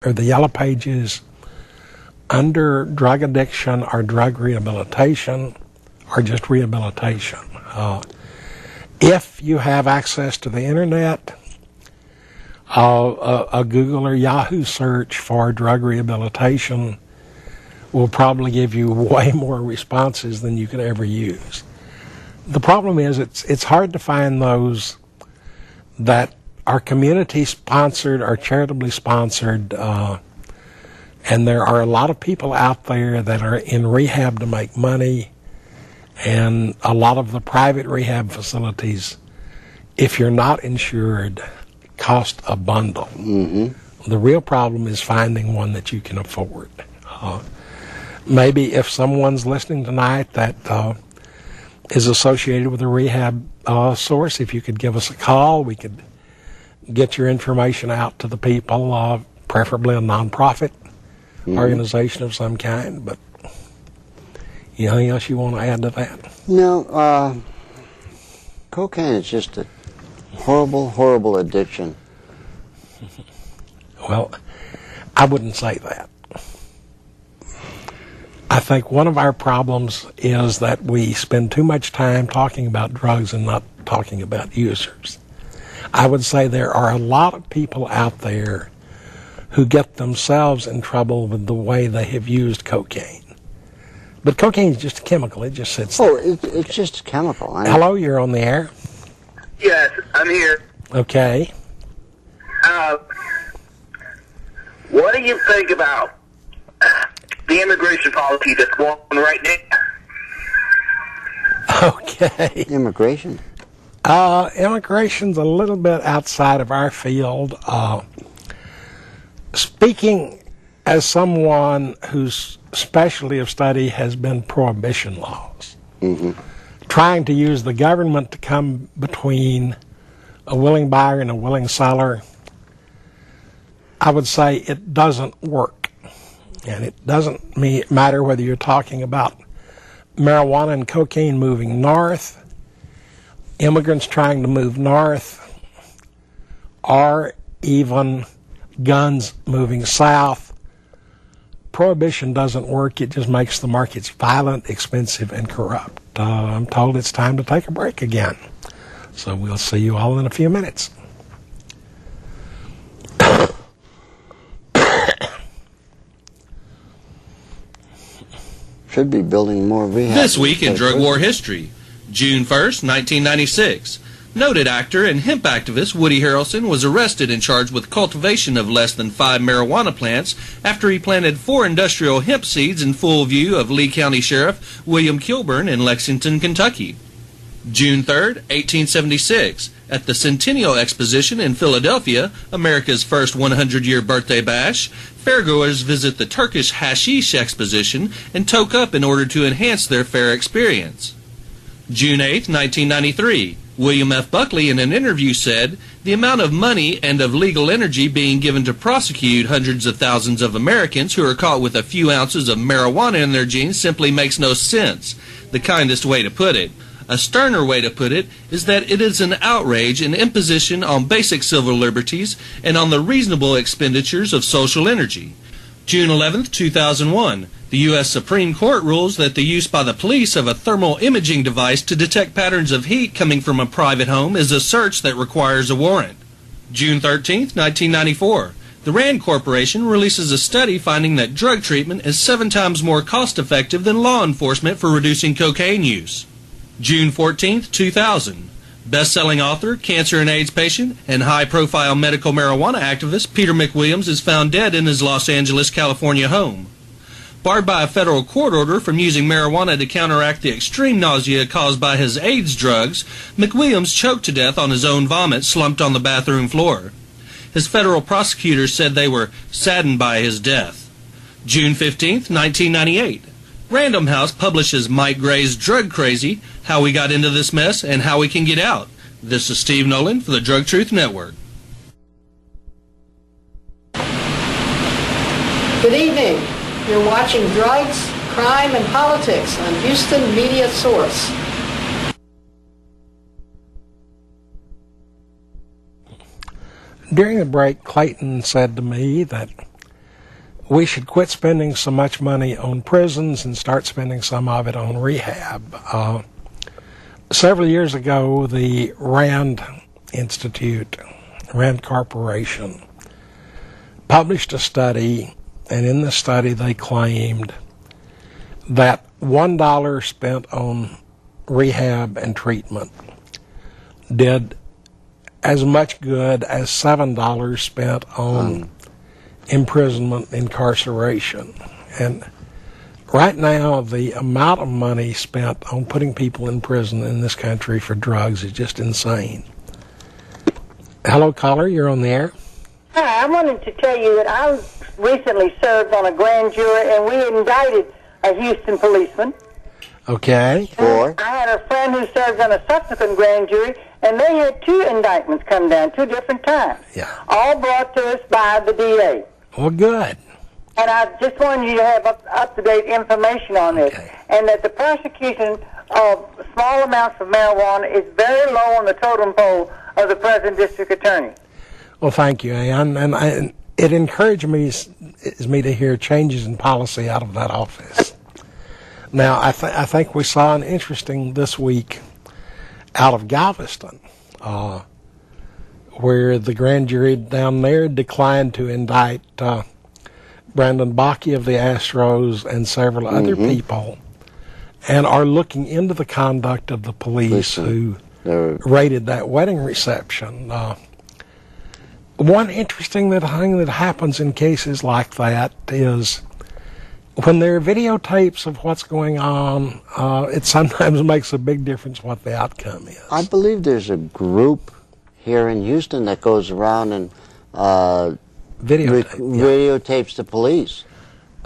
or the yellow pages under drug addiction or drug rehabilitation or just rehabilitation. If you have access to the internet, a Google or Yahoo search for drug rehabilitation will probably give you way more responses than you could ever use. The problem is it's hard to find those that are community sponsored or charitably sponsored, and there are a lot of people out there that are in rehab to make money, and a lot of the private rehab facilities, if you're not insured, cost a bundle. The real problem is finding one that you can afford. Maybe if someone's listening tonight that is associated with a rehab source, if you could give us a call, we could get your information out to the people, preferably a nonprofit organization of some kind. But anything else you want to add to that? No, cocaine is just a horrible, horrible addiction. Well, I wouldn't say that. I think one of our problems is that we spend too much time talking about drugs and not talking about users. I would say there are a lot of people out there who get themselves in trouble with the way they have used cocaine. But cocaine is just a chemical. It just sits there. It's just a chemical. Hello, you're on the air. Yes, I'm here. Okay. What do you think about the immigration policy that's going on right now? Okay. Immigration? Immigration's a little bit outside of our field. Speaking as someone whose specialty of study has been prohibition laws, trying to use the government to come between a willing buyer and a willing seller, I would say it doesn't work. And it doesn't matter whether you're talking about marijuana and cocaine moving north, immigrants trying to move north, or even guns moving south. Prohibition doesn't work. It just makes the markets violent, expensive, and corrupt. I'm told it's time to take a break again. So we'll see you all in a few minutes. Should be building more rehab. This week in drug war history, June 1st, 1996. Noted actor and hemp activist Woody Harrelson was arrested and charged with cultivation of less than 5 marijuana plants after he planted 4 industrial hemp seeds in full view of Lee County Sheriff William Kilburn in Lexington, Kentucky. June 3rd, 1876. At the Centennial Exposition in Philadelphia, America's first 100-year birthday bash, fairgoers visit the Turkish Hashish Exposition and toke up in order to enhance their fair experience. June 8, 1993. William F. Buckley in an interview said, "The amount of money and of legal energy being given to prosecute hundreds of thousands of Americans who are caught with a few ounces of marijuana in their jeans simply makes no sense. The kindest way to put it. A sterner way to put it is that it is an outrage and imposition on basic civil liberties and on the reasonable expenditures of social energy." June 11, 2001. The U.S. Supreme Court rules that the use by the police of a thermal imaging device to detect patterns of heat coming from a private home is a search that requires a warrant. June 13, 1994. The RAND Corporation releases a study finding that drug treatment is 7 times more cost-effective than law enforcement for reducing cocaine use. June 14, 2000. Best-selling author, cancer and AIDS patient, and high-profile medical marijuana activist Peter McWilliams is found dead in his Los Angeles, California home. Barred by a federal court order from using marijuana to counteract the extreme nausea caused by his AIDS drugs, McWilliams choked to death on his own vomit slumped on the bathroom floor. His federal prosecutors said they were saddened by his death. June 15, 1998. Random House publishes Mike Gray's Drug Crazy, How We Got Into This Mess and How We Can Get Out. This is Steve Nolan for the Drug Truth Network. Good evening. You're watching Drugs, Crime, and Politics on Houston Media Source. During the break, Clayton said to me that we should quit spending so much money on prisons and start spending some of it on rehab. Several years ago, the Rand Institute, Rand Corporation, published a study, and in the study they claimed that $1 spent on rehab and treatment did as much good as $7 spent on imprisonment, incarceration. And right now, the amount of money spent on putting people in prison in this country for drugs is just insane. Hello, caller, you're on the air. Hi, I wanted to tell you that I recently served on a grand jury, and we indicted a Houston policeman. Okay. I had a friend who served on a subsequent grand jury, and they had 2 indictments come down 2 different times. Yeah. All brought to us by the DA. Well, good. And I just wanted you to have up-to-date information on this, and that the prosecution of small amounts of marijuana is very low on the totem pole of the present district attorney. Well, thank you, Ann. And it encouraged me to hear changes in policy out of that office. Now, I think we saw an interesting this week out of Galveston, where the grand jury down there declined to indict Brandon Bakke of the Astros and several other people, and are looking into the conduct of the police who raided that wedding reception. One interesting thing that happens in cases like that is when there are videotapes of what's going on, it sometimes makes a big difference what the outcome is. I believe there's a group here in Houston that goes around and videotapes the police.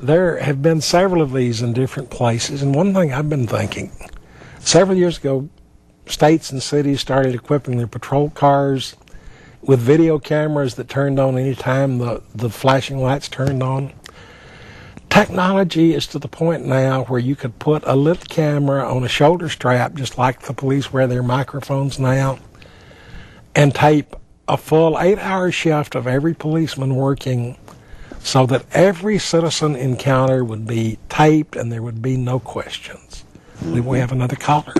There have been several of these in different places, and one thing I've been thinking, several years ago, states and cities started equipping their patrol cars with video cameras that turned on any time the flashing lights turned on. Technology is to the point now where you could put a little camera on a shoulder strap, just like the police wear their microphones now, and tape a full 8-hour shift of every policeman working so that every citizen encounter would be taped and there would be no questions. We have another caller.